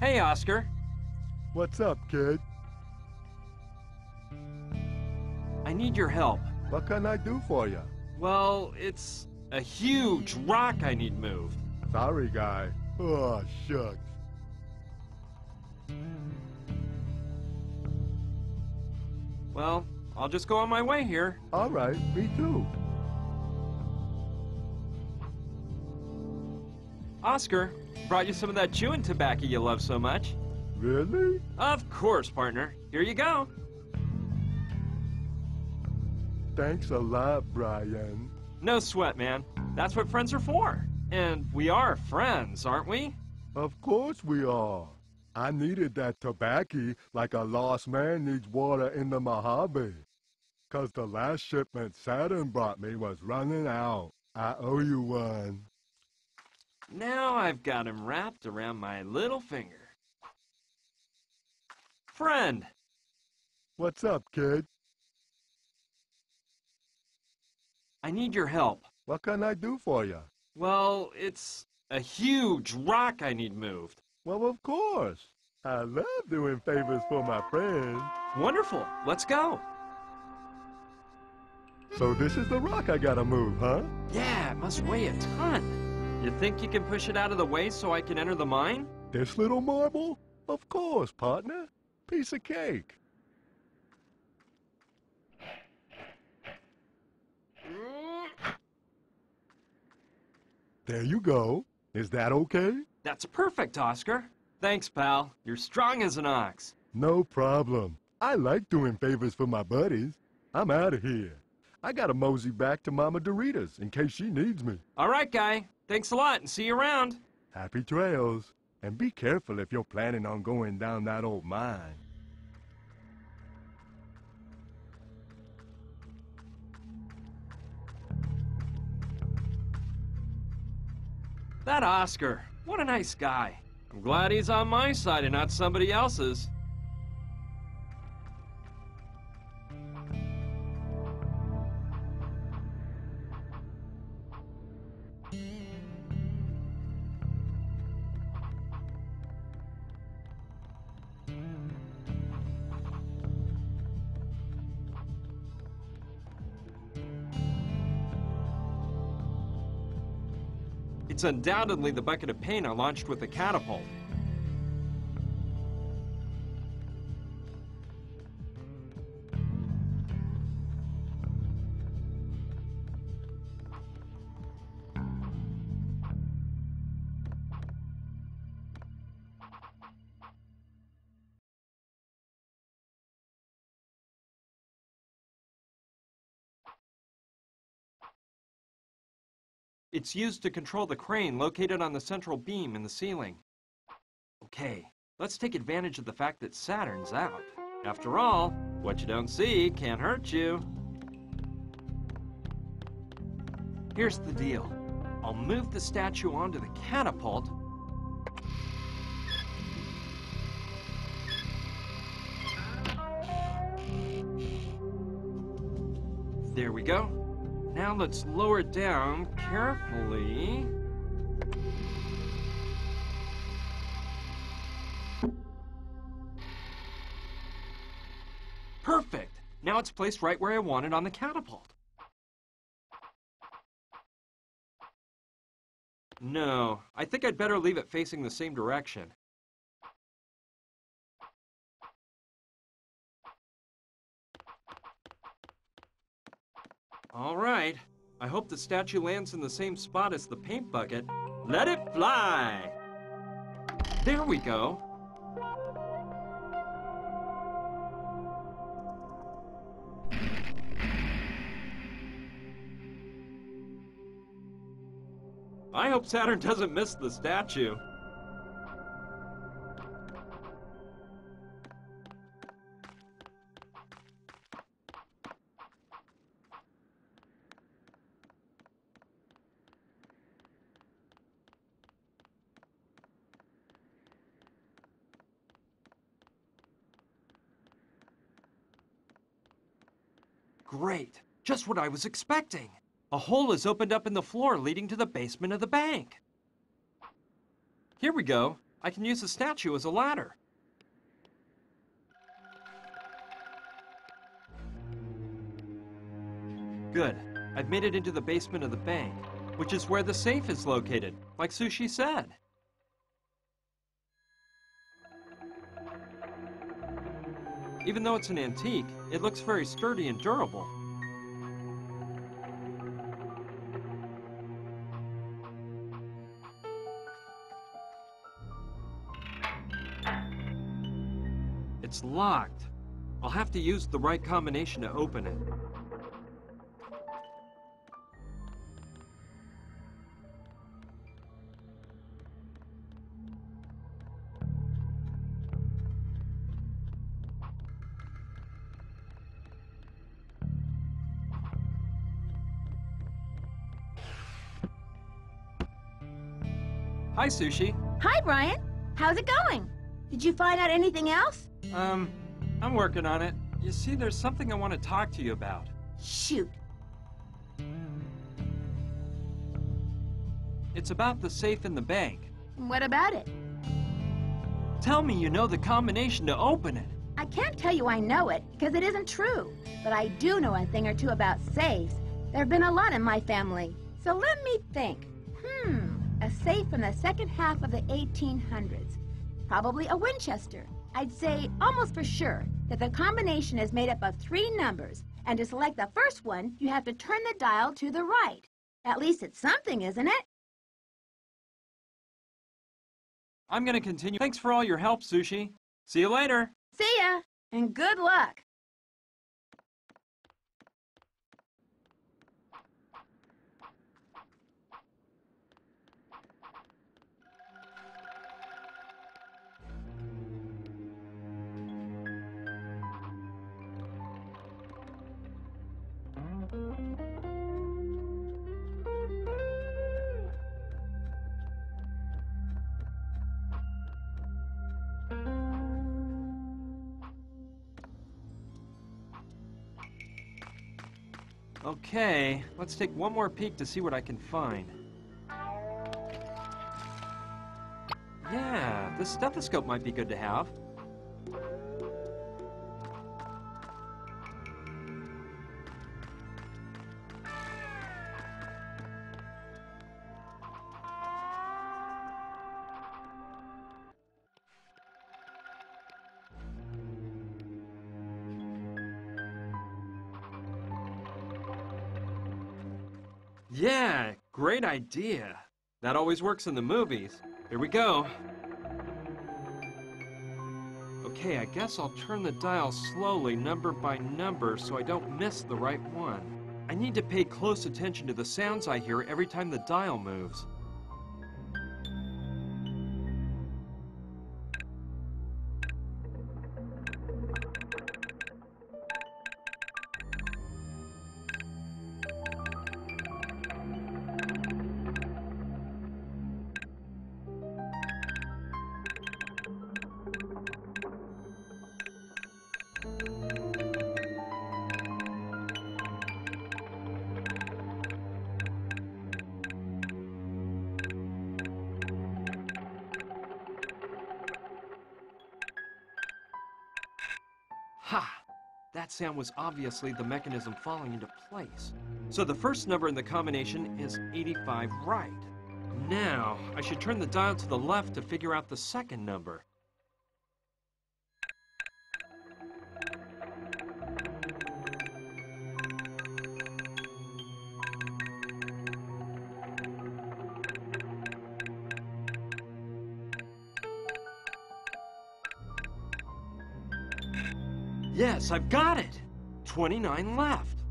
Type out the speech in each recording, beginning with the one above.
Hey, Oscar. What's up, kid? I need your help. What can I do for ya? Well, it's a huge rock I need moved. Sorry, guy. Oh, shucks. Well, I'll just go on my way here. All right, me too. Oscar, brought you some of that chewing tobacco you love so much. Really? Of course, partner. Here you go. Thanks a lot, Brian. No sweat, man. That's what friends are for. And we are friends, aren't we? Of course we are. I needed that tobacco like a lost man needs water in the Mojave. 'Cause the last shipment Saturn brought me was running out. I owe you one. Now I've got him wrapped around my little finger. Friend! What's up, kid? I need your help. What can I do for ya? Well, it's a huge rock I need moved. Well, of course. I love doing favors for my friends. Wonderful. Let's go. So this is the rock I gotta move, huh? Yeah, it must weigh a ton. You think you can push it out of the way so I can enter the mine? This little marble? Of course, partner. Piece of cake. There you go. Is that okay? That's perfect, Oscar. Thanks, pal. You're strong as an ox. No problem. I like doing favors for my buddies. I'm out of here. I gotta mosey back to Mama Dorita's in case she needs me. All right, guy. Thanks a lot and see you around. Happy trails. And be careful if you're planning on going down that old mine. That Oscar, what a nice guy. I'm glad he's on my side and not somebody else's. It's undoubtedly the bucket of paint I launched with the catapult. It's used to control the crane located on the central beam in the ceiling. Okay, let's take advantage of the fact that Saturn's out. After all, what you don't see can't hurt you. Here's the deal. I'll move the statue onto the catapult. There we go. Now let's lower it down carefully. Perfect! Now it's placed right where I want it on the catapult. No, I think I'd better leave it facing the same direction. All right. I hope the statue lands in the same spot as the paint bucket. Let it fly! There we go. I hope Saturn doesn't miss the statue. Great. Just what I was expecting. A hole has opened up in the floor leading to the basement of the bank. Here we go. I can use the statue as a ladder. Good. I've made it into the basement of the bank, which is where the safe is located, like Sushi said. Even though it's an antique, it looks very sturdy and durable. It's locked. I'll have to use the right combination to open it. Hi, Sushi. Hi, Brian. How's it going? Did you find out anything else? I'm working on it. You see, there's something I want to talk to you about. Shoot. It's about the safe in the bank. What about it? Tell me you know the combination to open it. I can't tell you I know it because it isn't true. But I do know a thing or two about safes. There have been a lot in my family. So let me think. A safe from the second half of the 1800s. Probably a Winchester. I'd say almost for sure that the combination is made up of 3 numbers, and to select the first one, you have to turn the dial to the right. At least it's something, isn't it? I'm gonna continue. Thanks for all your help, Sushi. See you later. See ya, and good luck. Okay, let's take one more peek to see what I can find. Yeah, this stethoscope might be good to have. Yeah, great idea. That always works in the movies. Here we go. Okay, I guess I'll turn the dial slowly, number by number, so I don't miss the right one. I need to pay close attention to the sounds I hear every time the dial moves. Ha! That sound was obviously the mechanism falling into place. So the first number in the combination is 85 right. Now, I should turn the dial to the left to figure out the second number. Yes, I've got it! 29 left.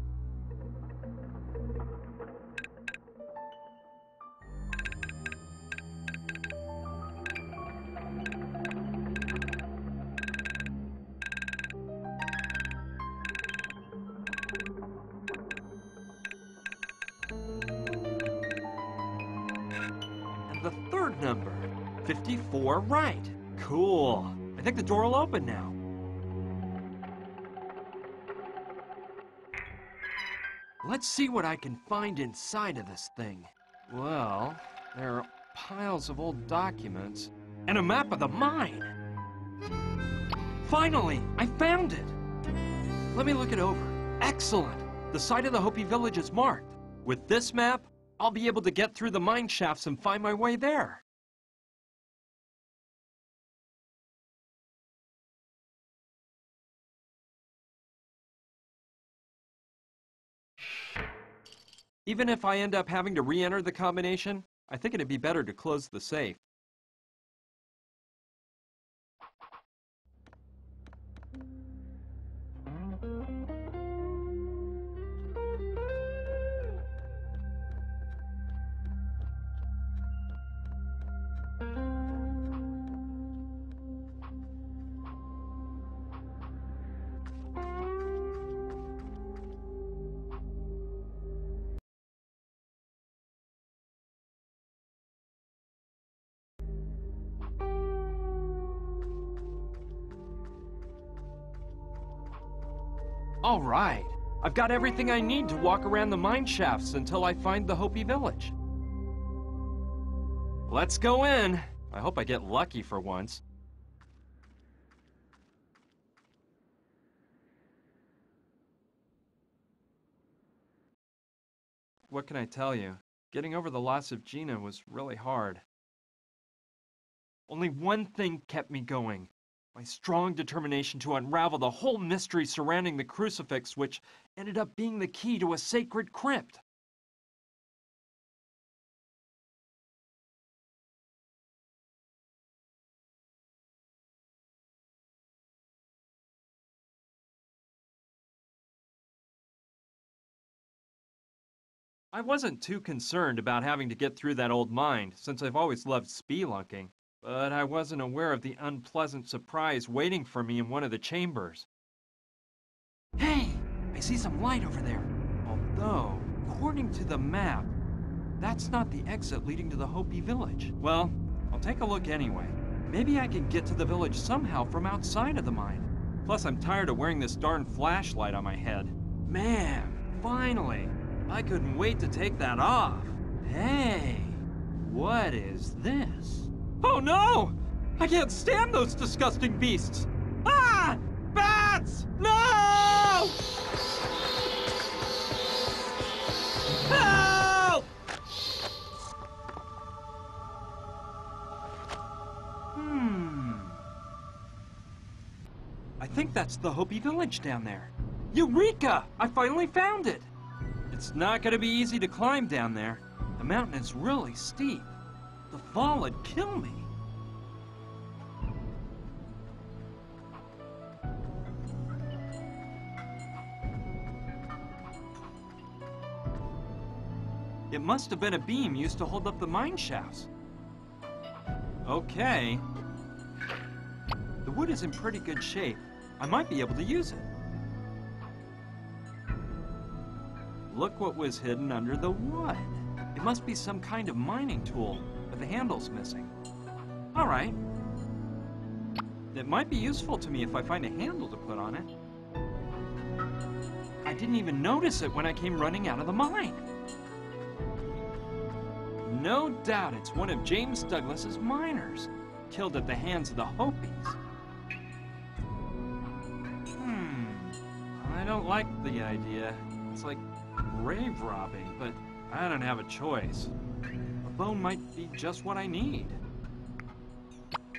And the third number, 54 right. Cool. I think the door will open now. Let's see what I can find inside of this thing. Well, there are piles of old documents. and a map of the mine. Finally, I found it. Let me look it over. Excellent. The site of the Hopi village is marked. With this map, I'll be able to get through the mine shafts and find my way there. Even if I end up having to re-enter the combination, I think it'd be better to close the safe. All right, I've got everything I need to walk around the mine shafts until I find the Hopi village. Let's go in. I hope I get lucky for once. What can I tell you? Getting over the loss of Gina was really hard. Only one thing kept me going. My strong determination to unravel the whole mystery surrounding the crucifix, which ended up being the key to a sacred crypt. I wasn't too concerned about having to get through that old mine, since I've always loved spelunking. But I wasn't aware of the unpleasant surprise waiting for me in one of the chambers. Hey! I see some light over there. Although, according to the map, that's not the exit leading to the Hopi village. Well, I'll take a look anyway. Maybe I can get to the village somehow from outside of the mine. Plus, I'm tired of wearing this darn flashlight on my head. Man, finally! I couldn't wait to take that off. Hey! What is this? Oh no! I can't stand those disgusting beasts! Ah! Bats! No! Help! I think that's the Hopi village down there. Eureka! I finally found it! It's not gonna be easy to climb down there. The mountain is really steep. The fall would kill me. It must have been a beam used to hold up the mine shafts. Okay. The wood is in pretty good shape. I might be able to use it. Look what was hidden under the wood. It must be some kind of mining tool, but the handle's missing. All right. It might be useful to me if I find a handle to put on it. I didn't even notice it when I came running out of the mine. No doubt it's one of James Douglas's miners, killed at the hands of the Hopis. I don't like the idea. It's like grave robbing, but I don't have a choice. A bone might be just what I need.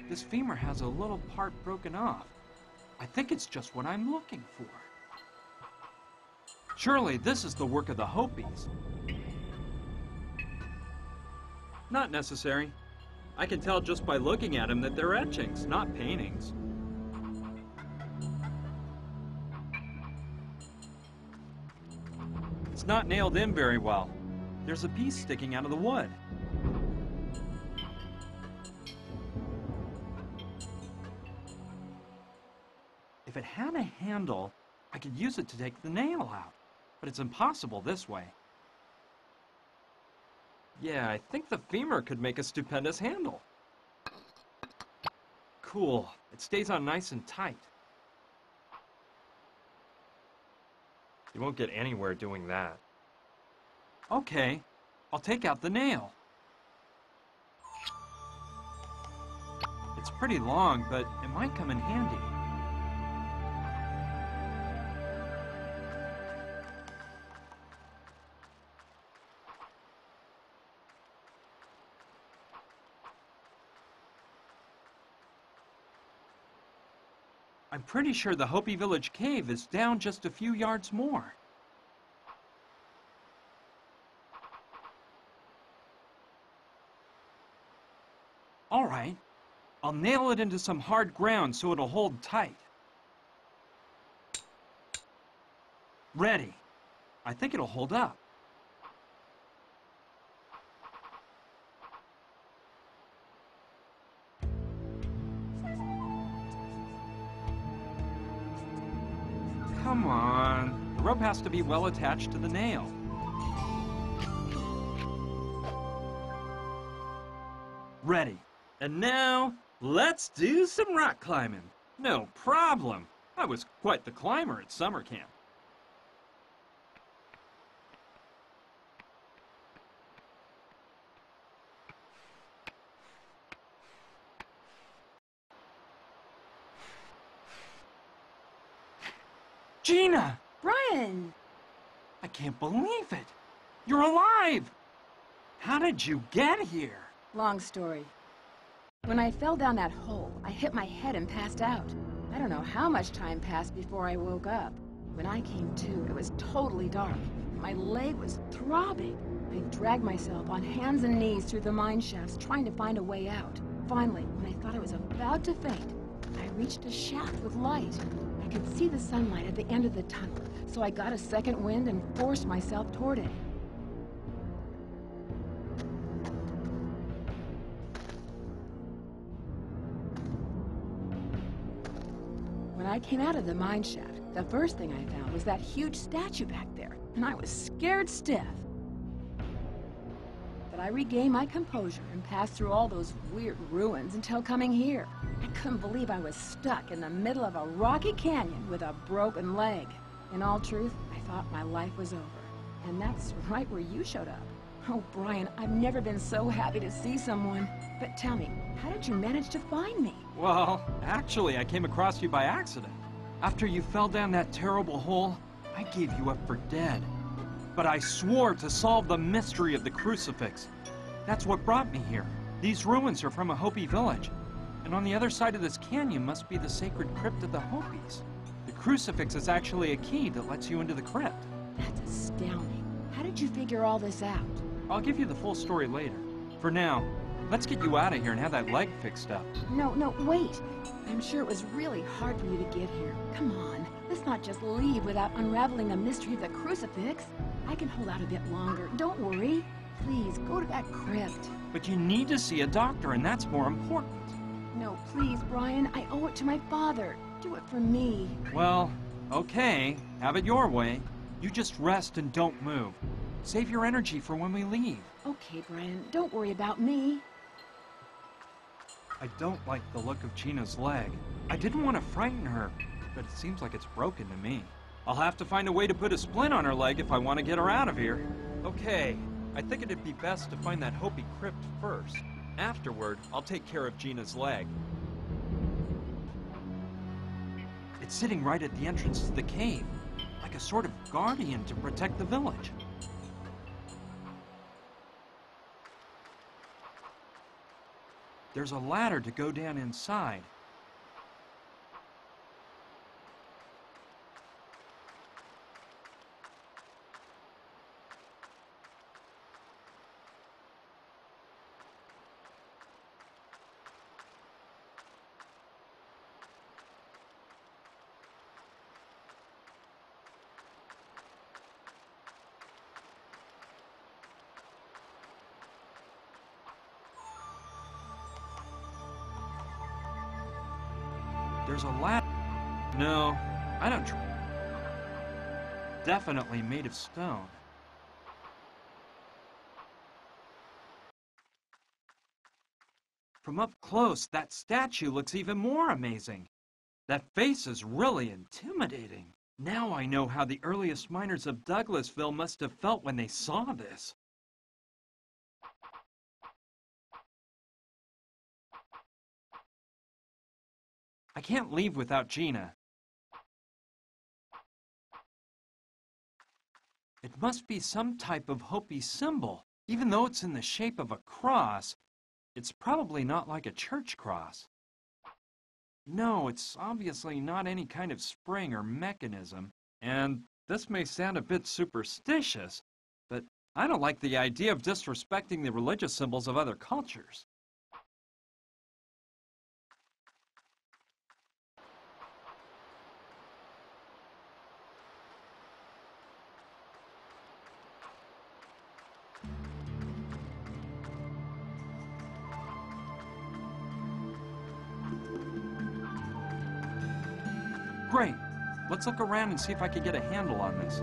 This femur has a little part broken off. I think it's just what I'm looking for. Surely this is the work of the Hopis. Not necessary. I can tell just by looking at them that they're etchings, not paintings. It's not nailed in very well. There's a piece sticking out of the wood. If it had a handle, I could use it to take the nail out, but it's impossible this way. Yeah, I think the femur could make a stupendous handle. Cool. It stays on nice and tight. You won't get anywhere doing that. Okay, I'll take out the nail. It's pretty long, but it might come in handy. I'm pretty sure the Hopi Village cave is down just a few yards more. All right, I'll nail it into some hard ground so it'll hold tight. Ready. I think it'll hold up. Come on. The rope has to be well attached to the nail. Ready. And now, let's do some rock climbing. No problem. I was quite the climber at summer camp. Gina! Brian! I can't believe it! You're alive! How did you get here? Long story. When I fell down that hole, I hit my head and passed out. I don't know how much time passed before I woke up. When I came to, it was totally dark. My leg was throbbing. I dragged myself on hands and knees through the mine shafts, trying to find a way out. Finally, when I thought I was about to faint, I reached a shaft with light. I could see the sunlight at the end of the tunnel, so I got a second wind and forced myself toward it. When I came out of the mine shaft, the first thing I found was that huge statue back there, and I was scared stiff. But I regained my composure and passed through all those weird ruins until coming here. I couldn't believe I was stuck in the middle of a rocky canyon with a broken leg. In all truth, I thought my life was over. And that's right where you showed up. Oh, Brian, I've never been so happy to see someone. But tell me, how did you manage to find me? Well, actually, I came across you by accident. After you fell down that terrible hole, I gave you up for dead. But I swore to solve the mystery of the crucifix. That's what brought me here. These ruins are from a Hopi village. And on the other side of this canyon must be the sacred crypt of the Hopis. The crucifix is actually a key that lets you into the crypt. That's astounding. How did you figure all this out? I'll give you the full story later. For now, let's get you out of here and have that leg fixed up. No, wait. I'm sure it was really hard for you to get here. Come on, let's not just leave without unraveling the mystery of the crucifix. I can hold out a bit longer. Don't worry. Please, go to that crypt. But you need to see a doctor, and that's more important. No, please, Brian. I owe it to my father. Do it for me. Well, okay. Have it your way. You just rest and don't move. Save your energy for when we leave. Okay, Brian. Don't worry about me. I don't like the look of Gina's leg. I didn't want to frighten her, but it seems like it's broken to me. I'll have to find a way to put a splint on her leg if I want to get her out of here. Okay, I think it'd be best to find that Hopi crypt first. Afterward, I'll take care of Gina's leg. It's sitting right at the entrance to the cave, like a sort of guardian to protect the village. There's a ladder to go down inside. There's a ladder. No, I don't. Definitely made of stone. From up close, that statue looks even more amazing. That face is really intimidating. Now I know how the earliest miners of Douglasville must have felt when they saw this. I can't leave without Gina. It must be some type of Hopi symbol. Even though it's in the shape of a cross, it's probably not like a church cross. No, it's obviously not any kind of spring or mechanism. And this may sound a bit superstitious, but I don't like the idea of disrespecting the religious symbols of other cultures. Great. Let's look around and see if I can get a handle on this.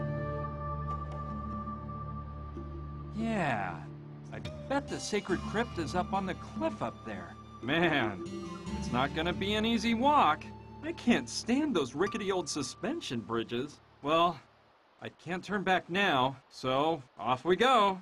Yeah, I bet the sacred crypt is up on the cliff up there. Man, it's not gonna be an easy walk. I can't stand those rickety old suspension bridges. Well, I can't turn back now, so off we go.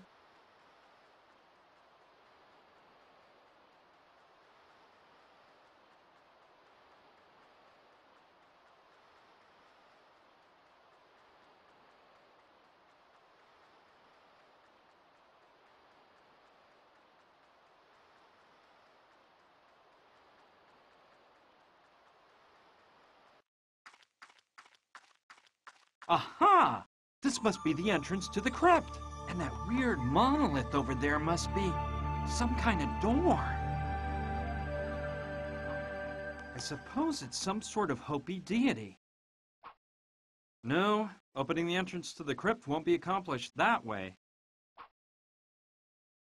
Aha! This must be the entrance to the crypt. And that weird monolith over there must be some kind of door. I suppose it's some sort of Hopi deity. No, opening the entrance to the crypt won't be accomplished that way.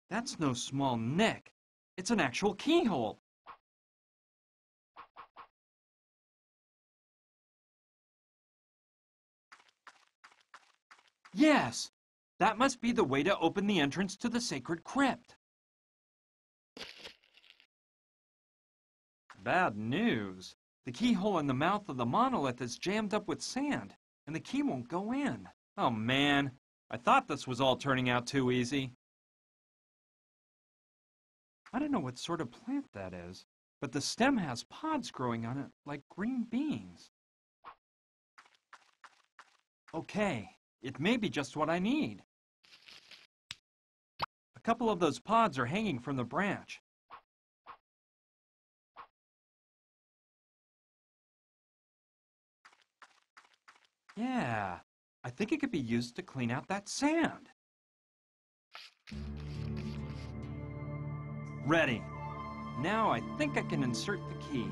That's no small nick. It's an actual keyhole. Yes, that must be the way to open the entrance to the sacred crypt. Bad news. The keyhole in the mouth of the monolith is jammed up with sand, and the key won't go in. Oh man, I thought this was all turning out too easy. I don't know what sort of plant that is, but the stem has pods growing on it like green beans. Okay. It may be just what I need. A couple of those pods are hanging from the branch. Yeah, I think it could be used to clean out that sand. Ready. Now I think I can insert the key.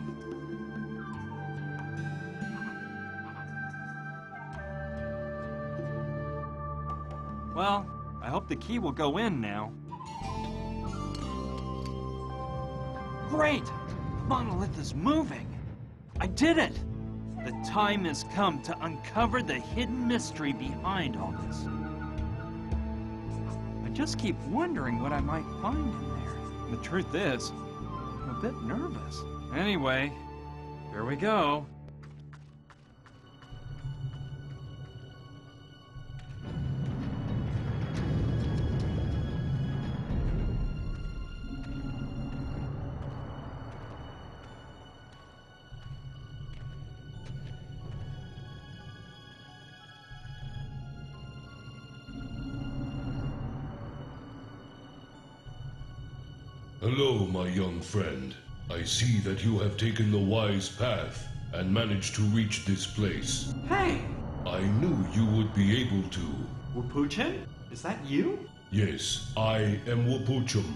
Well, I hope the key will go in now. Great! The monolith is moving! I did it! The time has come to uncover the hidden mystery behind all this. I just keep wondering what I might find in there. The truth is, I'm a bit nervous. Anyway, here we go. Hello, my young friend. I see that you have taken the wise path and managed to reach this place. Hey! I knew you would be able to. Wapuchin? Is that you? Yes, I am Wapuchum,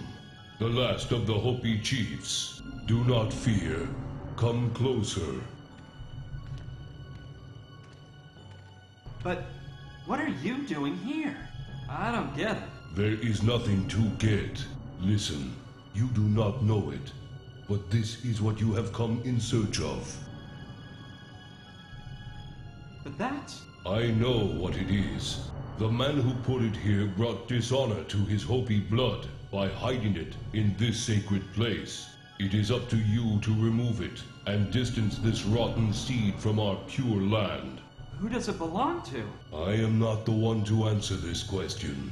the last of the Hopi chiefs. Do not fear. Come closer. But what are you doing here? I don't get it. There is nothing to get. Listen. You do not know it, but this is what you have come in search of. But that's... I know what it is. The man who put it here brought dishonor to his Hopi blood by hiding it in this sacred place. It is up to you to remove it and distance this rotten seed from our pure land. Who does it belong to? I am not the one to answer this question.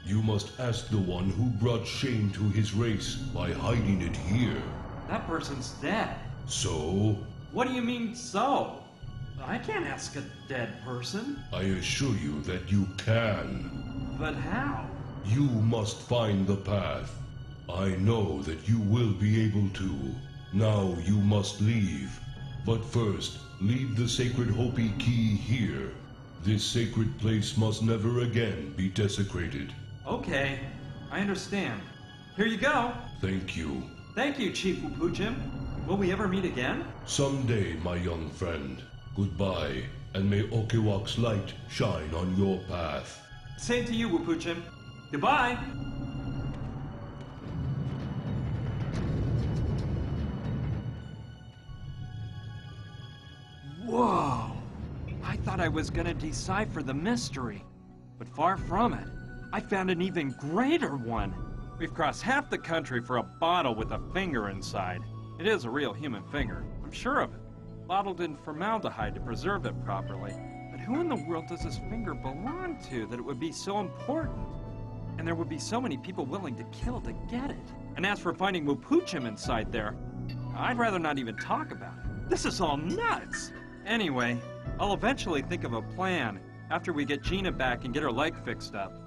You must ask the one who brought shame to his race by hiding it here. That person's dead. So, What do you mean, so? I can't ask a dead person. I assure you that you can. But how? You must find the path. I know that you will be able to. Now you must leave. But first, leave the sacred Hopi key here. This sacred place must never again be desecrated. Okay, I understand. Here you go. Thank you. Thank you, Chief Wupujim. Will we ever meet again? Someday, my young friend. Goodbye, and may Okiwak's light shine on your path. Same to you, Wupujim. Goodbye. Whoa! I thought I was gonna decipher the mystery, but far from it. I found an even greater one. We've crossed half the country for a bottle with a finger inside. It is a real human finger, I'm sure of it. Bottled in formaldehyde to preserve it properly. But who in the world does this finger belong to that it would be so important? And there would be so many people willing to kill to get it. And as for finding Wupujim inside there, I'd rather not even talk about it. This is all nuts! Anyway, I'll eventually think of a plan after we get Gina back and get her leg fixed up.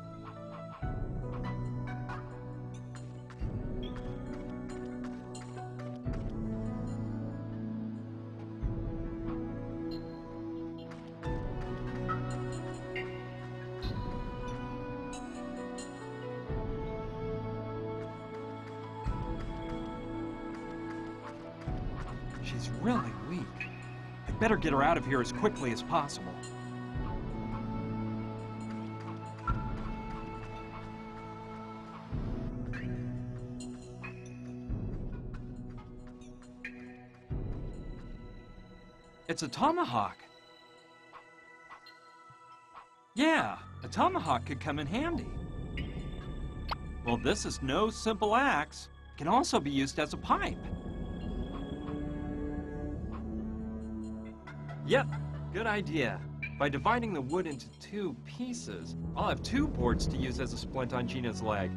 She's really weak. I'd better get her out of here as quickly as possible. It's a tomahawk. Yeah, a tomahawk could come in handy. Well, this is no simple axe. It can also be used as a pipe. Yep, good idea. By dividing the wood into 2 pieces, I'll have 2 boards to use as a splint on Gina's leg.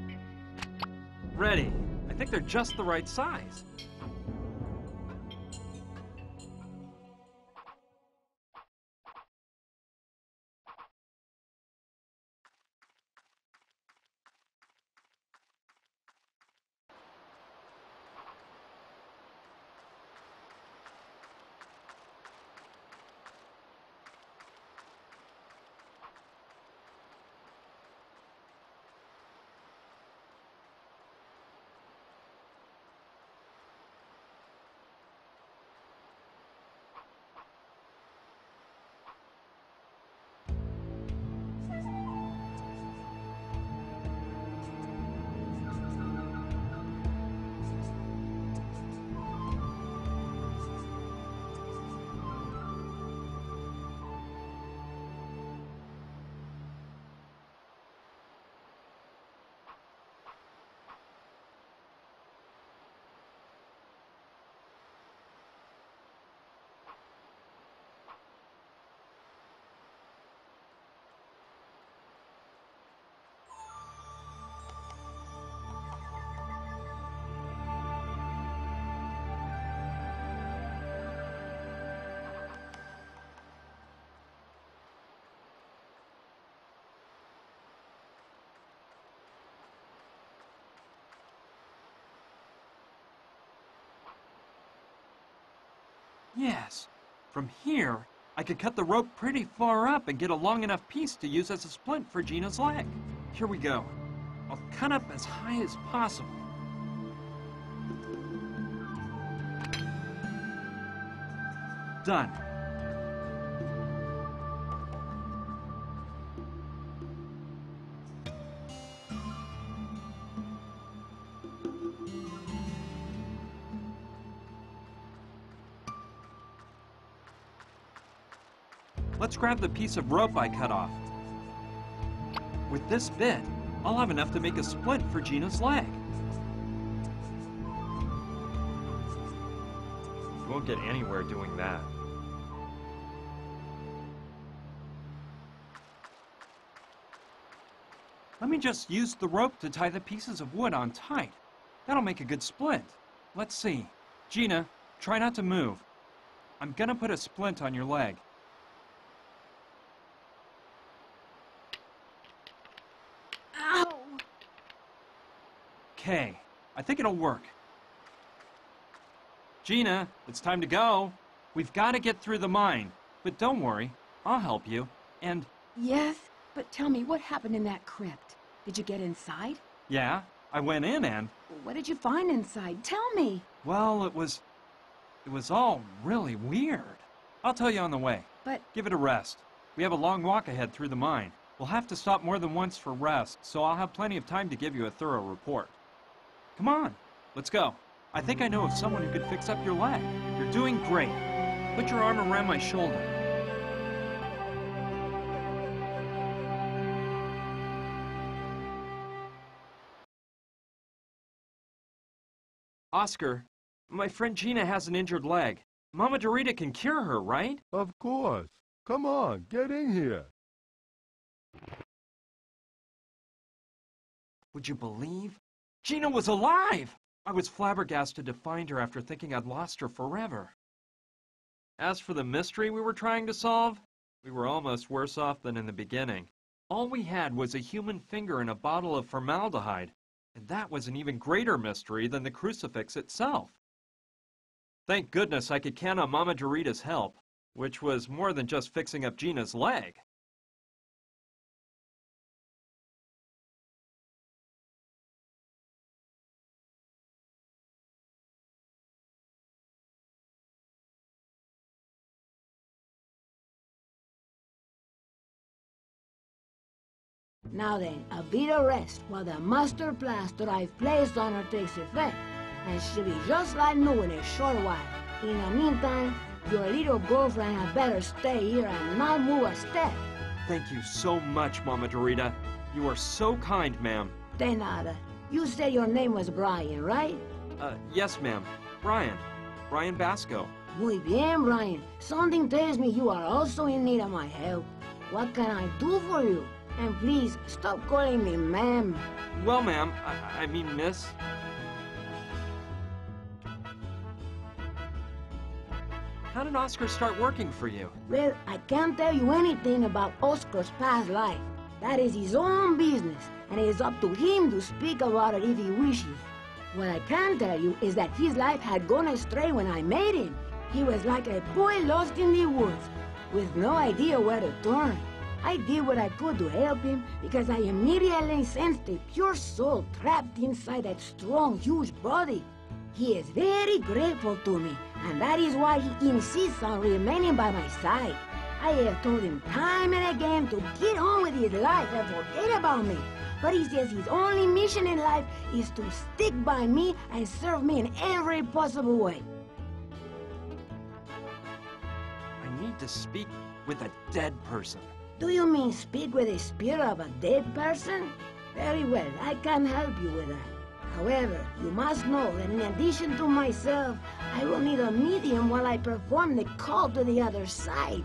Ready. I think they're just the right size. Yes. From here, I could cut the rope pretty far up and get a long enough piece to use as a splint for Gina's leg. Here we go. I'll cut up as high as possible. Done. Let's grab the piece of rope I cut off. With this bit, I'll have enough to make a splint for Gina's leg. You won't get anywhere doing that. Let me just use the rope to tie the pieces of wood on tight. That'll make a good splint. Let's see. Gina, try not to move. I'm gonna put a splint on your leg. Ow! Okay, I think it'll work. Gina, it's time to go. We've got to get through the mine. But don't worry, I'll help you. And, Yes, but tell me, what happened in that crypt? Did you get inside? yeah, I went in and, What did you find inside? Tell me. well, it was all really weird. I'll tell you on the way. But Give it a rest. We have a long walk ahead through the mine. We'll have to stop more than once for rest, so I'll have plenty of time to give you a thorough report. Come on, let's go. I think I know of someone who could fix up your leg. You're doing great. Put your arm around my shoulder. Oscar, my friend Gina has an injured leg. Mama Dorita can cure her, right? Of course. Come on, get in here. Would you believe? Gina was alive! I was flabbergasted to find her after thinking I'd lost her forever. As for the mystery we were trying to solve, we were almost worse off than in the beginning. All we had was a human finger in a bottle of formaldehyde, and that was an even greater mystery than the crucifix itself. Thank goodness I could count on Mama Dorita's help, which was more than just fixing up Gina's leg. Now then, a bit of rest while the master plaster I've placed on her takes effect, and she'll be just like new in a short while. In the meantime, your little girlfriend had better stay here and not move a step. Thank you so much, Mama Dorita. You are so kind, ma'am. De nada. You said your name was Brian, right? Yes, ma'am. Brian. Brian Basco. Muy bien, Brian. Something tells me you are also in need of my help. What can I do for you? And please, stop calling me ma'am. Well, ma'am, I mean, miss. How did Oscar start working for you? Well, I can't tell you anything about Oscar's past life. That is his own business, and it is up to him to speak about it if he wishes. What I can tell you is that his life had gone astray when I met him. He was like a boy lost in the woods, with no idea where to turn. I did what I could to help him because I immediately sensed a pure soul trapped inside that strong, huge body. He is very grateful to me, and that is why he insists on remaining by my side. I have told him time and again to get on with his life and forget about me. But he says his only mission in life is to stick by me and serve me in every possible way. I need to speak with a dead person. Do you mean speak with the spirit of a dead person? Very well, I can help you with that. However, you must know that in addition to myself, I will need a medium while I perform the call to the other side.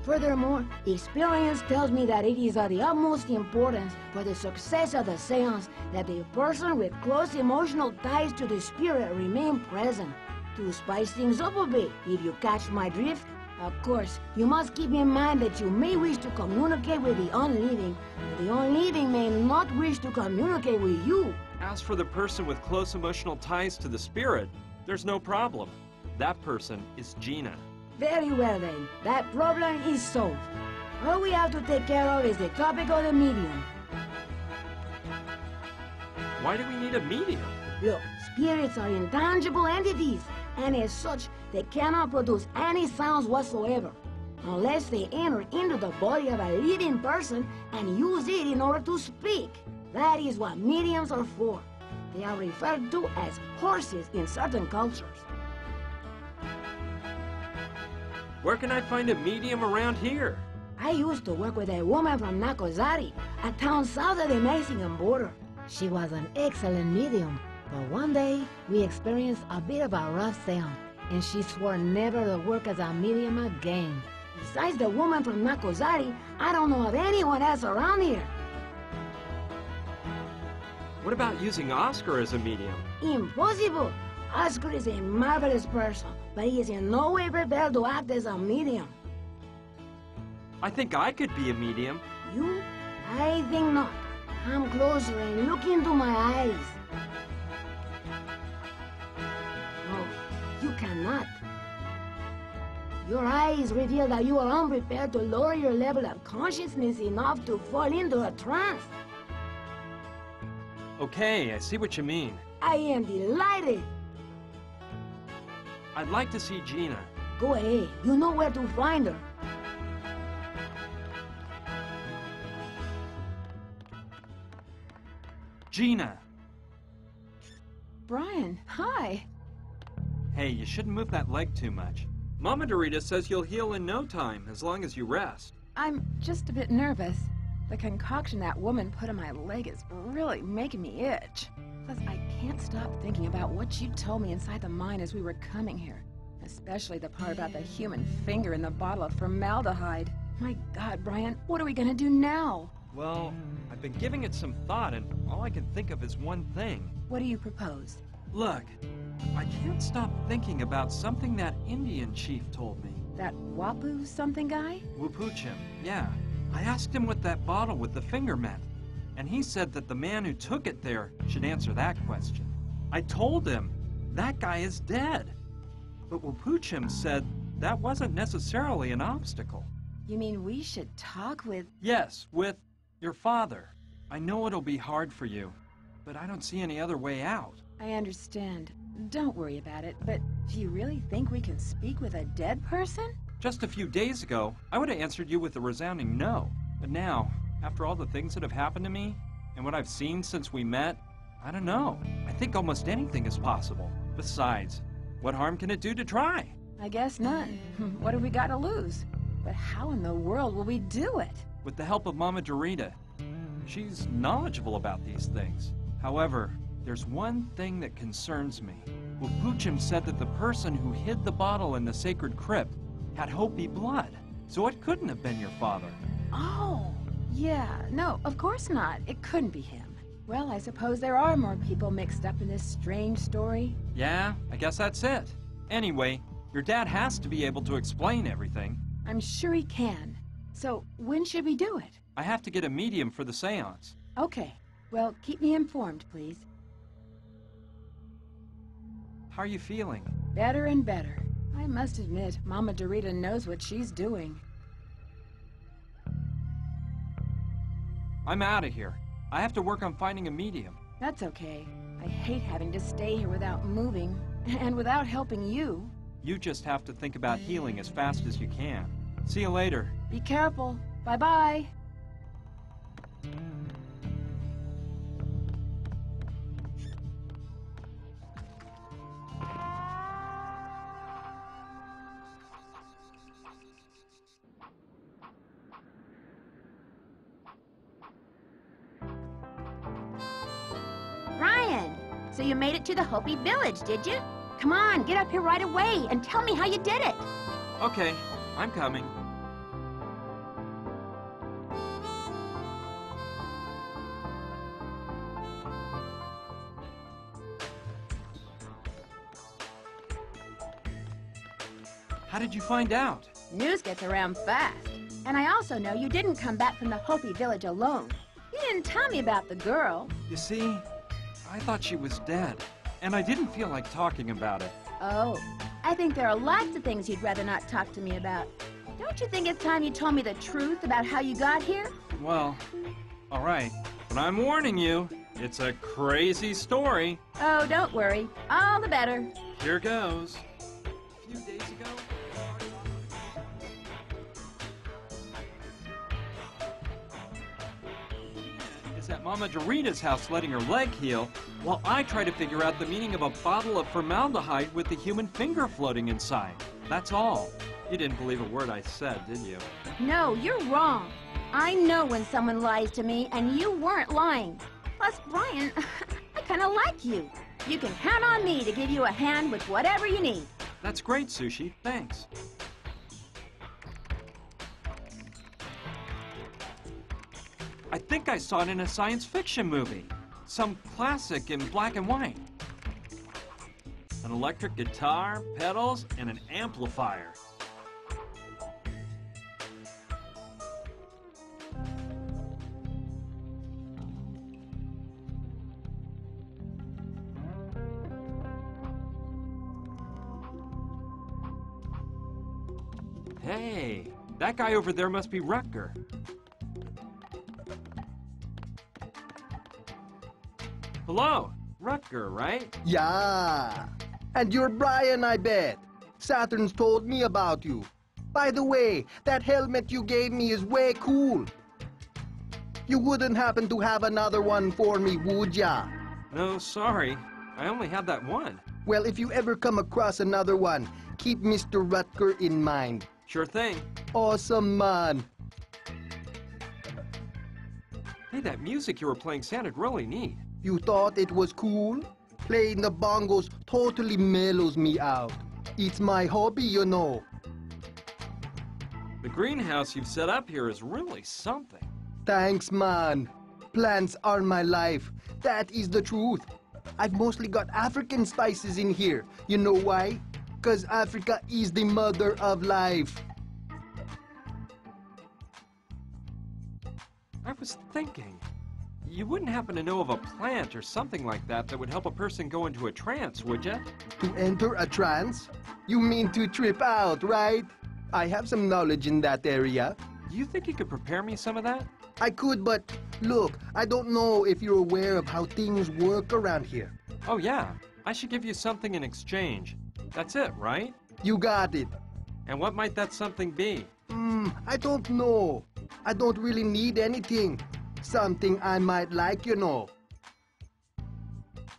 Furthermore, experience tells me that it is of the utmost importance for the success of the seance that the person with close emotional ties to the spirit remain present. To spice things up a bit, if you catch my drift. Of course, you must keep in mind that you may wish to communicate with the unliving, but the unliving may not wish to communicate with you. As for the person with close emotional ties to the spirit, there's no problem. That person is Gina. Very well then, that problem is solved. All we have to take care of is the topic of the medium. Why do we need a medium? Look, spirits are intangible entities, and as such, they cannot produce any sounds whatsoever, unless they enter into the body of a living person and use it in order to speak. That is what mediums are for. They are referred to as horses in certain cultures. Where can I find a medium around here? I used to work with a woman from Nakozari, a town south of the Mexican border. She was an excellent medium, but one day we experienced a bit of a rough seance, and she swore never to work as a medium again. Besides the woman from Nakozari, I don't know of anyone else around here. What about using Oscar as a medium? Impossible! Oscar is a marvelous person, but he is in no way prepared to act as a medium. I think I could be a medium. You? I think not. Come closer and look into my eyes. No, you cannot. Your eyes reveal that you are unprepared to lower your level of consciousness enough to fall into a trance. Okay, I see what you mean. I am delighted. I'd like to see Gina. Go ahead. You know where to find her. Gina! Brian, hi. Hey, you shouldn't move that leg too much. Mama Dorita says you'll heal in no time, as long as you rest. I'm just a bit nervous. The concoction that woman put in my leg is really making me itch. Plus, I can't stop thinking about what you told me inside the mine as we were coming here. Especially the part about the human finger in the bottle of formaldehyde. My God, Brian, what are we gonna do now? Well, I've been giving it some thought, and all I can think of is one thing. What do you propose? Look, I can't stop thinking about something that Indian chief told me. That Wapu something guy? Wupuchim, yeah. I asked him what that bottle with the finger meant, and he said that the man who took it there should answer that question. I told him, that guy is dead. But Wupuchim said that wasn't necessarily an obstacle. You mean we should talk with... Yes, with your father. I know it'll be hard for you, but I don't see any other way out. I understand. Don't worry about it, but do you really think we can speak with a dead person? Just a few days ago, I would have answered you with a resounding no. But now, after all the things that have happened to me, and what I've seen since we met, I don't know. I think almost anything is possible. Besides, what harm can it do to try? I guess none. What have we got to lose? But how in the world will we do it? With the help of Mama Dorita. She's knowledgeable about these things. However, there's one thing that concerns me. Wupuchim said that the person who hid the bottle in the sacred crypt had Hopi blood, so it couldn't have been your father. Oh, yeah. No, of course not. It couldn't be him. Well, I suppose there are more people mixed up in this strange story. Yeah, I guess that's it. Anyway, your dad has to be able to explain everything. I'm sure he can. So, when should we do it? I have to get a medium for the seance. Okay. Well, keep me informed, please. How are you feeling? Better and better. I must admit, Mama Dorita knows what she's doing. I'm out of here. I have to work on finding a medium. That's okay. I hate having to stay here without moving, and without helping you. You just have to think about healing as fast as you can. See you later. Be careful. Bye-bye. Ryan, so you made it to the Hopi village, did you? Come on, get up here right away and tell me how you did it. Okay, I'm coming. How did you find out? News gets around fast. And I also know you didn't come back from the Hopi village alone. You didn't tell me about the girl. You see, I thought she was dead, and I didn't feel like talking about it. Oh, I think there are lots of things you'd rather not talk to me about. Don't you think it's time you told me the truth about how you got here? Well, all right, but I'm warning you, it's a crazy story. Oh, don't worry. All the better. Here goes. A few days ago, is at Mama Dorita's house letting her leg heal, while I try to figure out the meaning of a bottle of formaldehyde with the human finger floating inside. That's all. You didn't believe a word I said, did you? No, you're wrong. I know when someone lies to me, and you weren't lying. Plus, Brian, I kind of like you. You can count on me to give you a hand with whatever you need. That's great, Sushi. Thanks. I think I saw it in a science fiction movie. Some classic in black and white. An electric guitar, pedals, and an amplifier. Hey, that guy over there must be Rutger. Hello, Rutger, right? Yeah. And you're Brian, I bet. Saturn's told me about you. By the way, that helmet you gave me is way cool. You wouldn't happen to have another one for me, would ya? No, sorry. I only had that one. Well, if you ever come across another one, keep Mr. Rutger in mind. Sure thing. Awesome, man. Hey, that music you were playing sounded really neat. You thought it was cool? Playing the bongos totally mellows me out. It's my hobby, you know. The greenhouse you've set up here is really something. Thanks, man. Plants are my life. That is the truth. I've mostly got African spices in here. You know why? 'Cause Africa is the mother of life. I was thinking, you wouldn't happen to know of a plant or something like that that would help a person go into a trance, would you? To enter a trance? You mean to trip out, right? I have some knowledge in that area. Do you think you could prepare me some of that? I could, but look, I don't know if you're aware of how things work around here. Oh yeah, I should give you something in exchange. That's it, right? You got it. And what might that something be? I don't know. I don't really need anything. Something I might like, you know.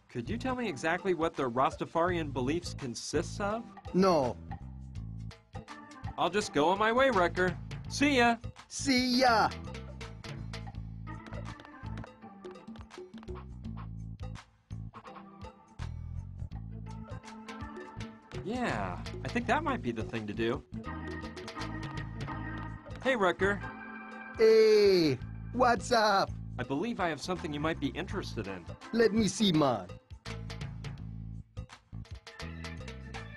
Could you tell me exactly what their Rastafarian beliefs consists of? No. I'll just go on my way, Rutger. See ya! See ya! Yeah, I think that might be the thing to do. Hey, Rutger. Hey, what's up? I believe I have something you might be interested in. Let me see, man.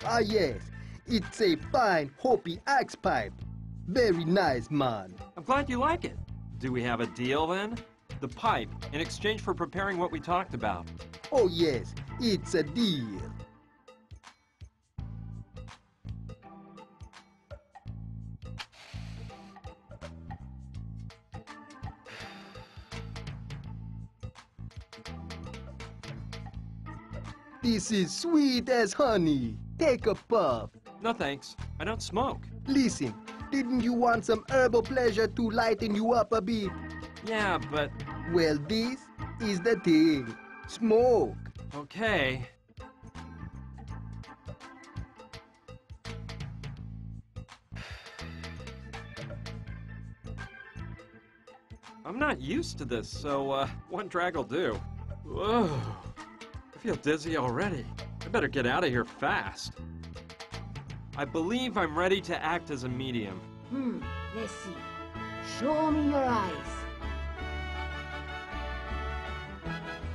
Ah, yes. It's a fine Hopi axe pipe. Very nice, man. I'm glad you like it. Do we have a deal, then? The pipe, in exchange for preparing what we talked about. Oh, yes. It's a deal. This is sweet as honey. Take a puff. No thanks. I don't smoke. Listen, didn't you want some herbal pleasure to lighten you up a bit? Yeah, but... Well, this is the thing. Smoke. Okay. I'm not used to this, so one drag will do. Whoa. I feel dizzy already. I better get out of here fast. I believe I'm ready to act as a medium. Let's see. Show me your eyes.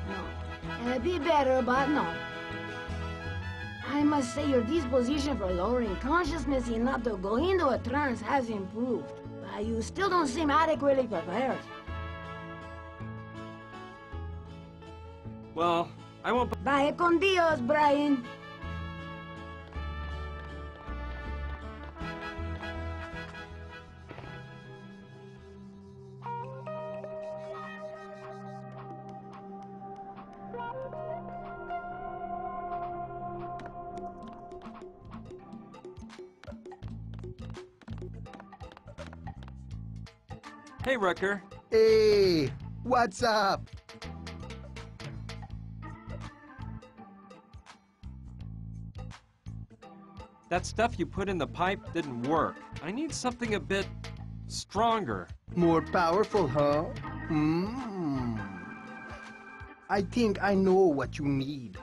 No, it'd be better, but no. I must say your disposition for lowering consciousness enough to go into a trance has improved, but you still don't seem adequately prepared. Well, I won't... Vaya con Dios, Brian. Hey, Rutger. Hey, what's up? That stuff you put in the pipe didn't work. I need something a bit stronger. More powerful, huh? I think I know what you need.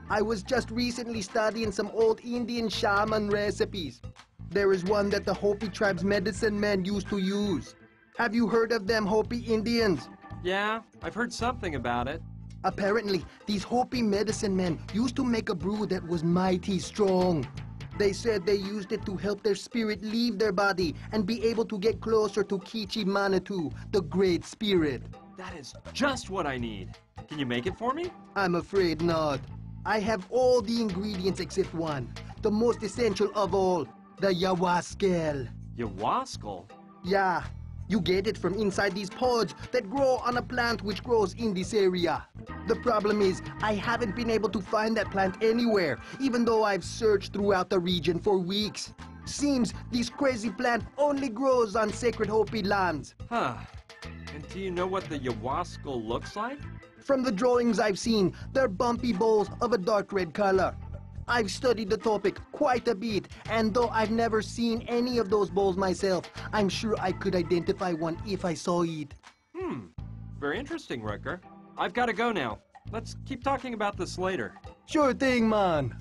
I was just recently studying some old Indian shaman recipes. There is one that the Hopi tribe's medicine men used to use. Have you heard of them Hopi Indians? Yeah, I've heard something about it. Apparently, these Hopi medicine men used to make a brew that was mighty strong. They said they used it to help their spirit leave their body and be able to get closer to Kichi Manitou, the Great Spirit. That is just what I need. Can you make it for me? I'm afraid not. I have all the ingredients except one, the most essential of all, the Yawaskel. Yawaskal? Yeah, you get it from inside these pods that grow on a plant which grows in this area. The problem is, I haven't been able to find that plant anywhere, even though I've searched throughout the region for weeks. Seems this crazy plant only grows on sacred Hopi lands. Huh. And do you know what the Yawaskal looks like? From the drawings I've seen, they're bumpy balls of a dark red color. I've studied the topic quite a bit, and though I've never seen any of those balls myself, I'm sure I could identify one if I saw it. Very interesting, Rucker. I've got to go now. Let's keep talking about this later. Sure thing, man.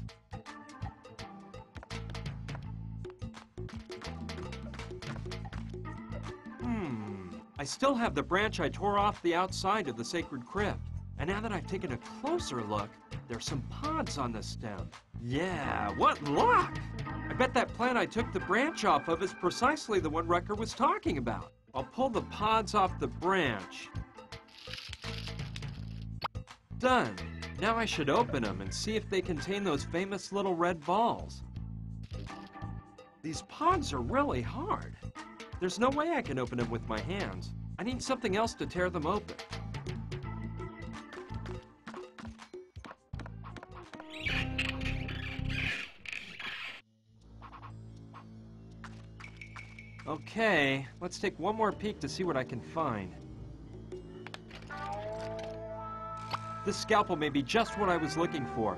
I still have the branch I tore off the outside of the sacred crypt. And now that I've taken a closer look, there's some pods on the stem. Yeah, what luck! I bet that plant I took the branch off of is precisely the one Rucker was talking about. I'll pull the pods off the branch. Done. Now I should open them and see if they contain those famous little red balls. These pods are really hard. There's no way I can open them with my hands. I need something else to tear them open. Okay, let's take one more peek to see what I can find. This scalpel may be just what I was looking for.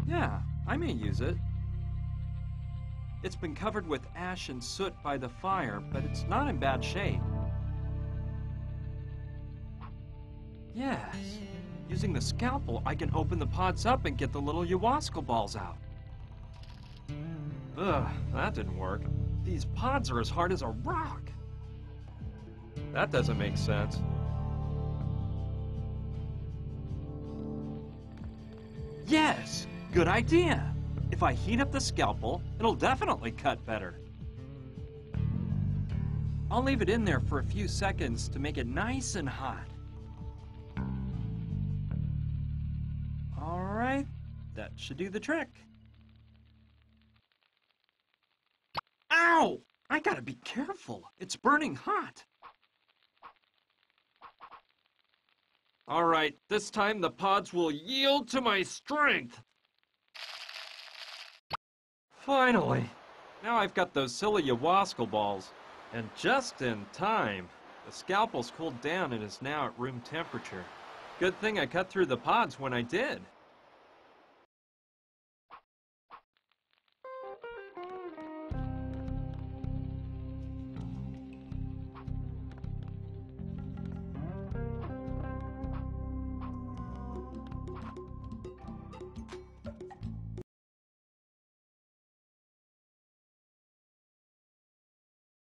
Yeah, I may use it. It's been covered with ash and soot by the fire, but it's not in bad shape. Yes, using the scalpel, I can open the pods up and get the little Yawaskal balls out. Ugh, that didn't work. These pods are as hard as a rock. That doesn't make sense. Yes! Good idea! If I heat up the scalpel, it'll definitely cut better. I'll leave it in there for a few seconds to make it nice and hot. Alright, that should do the trick. Ow! I gotta be careful. It's burning hot. Alright, this time the pods will yield to my strength. Finally! Now I've got those silly Yawaskal balls. And just in time. The scalpel's cooled down and is now at room temperature. Good thing I cut through the pods when I did.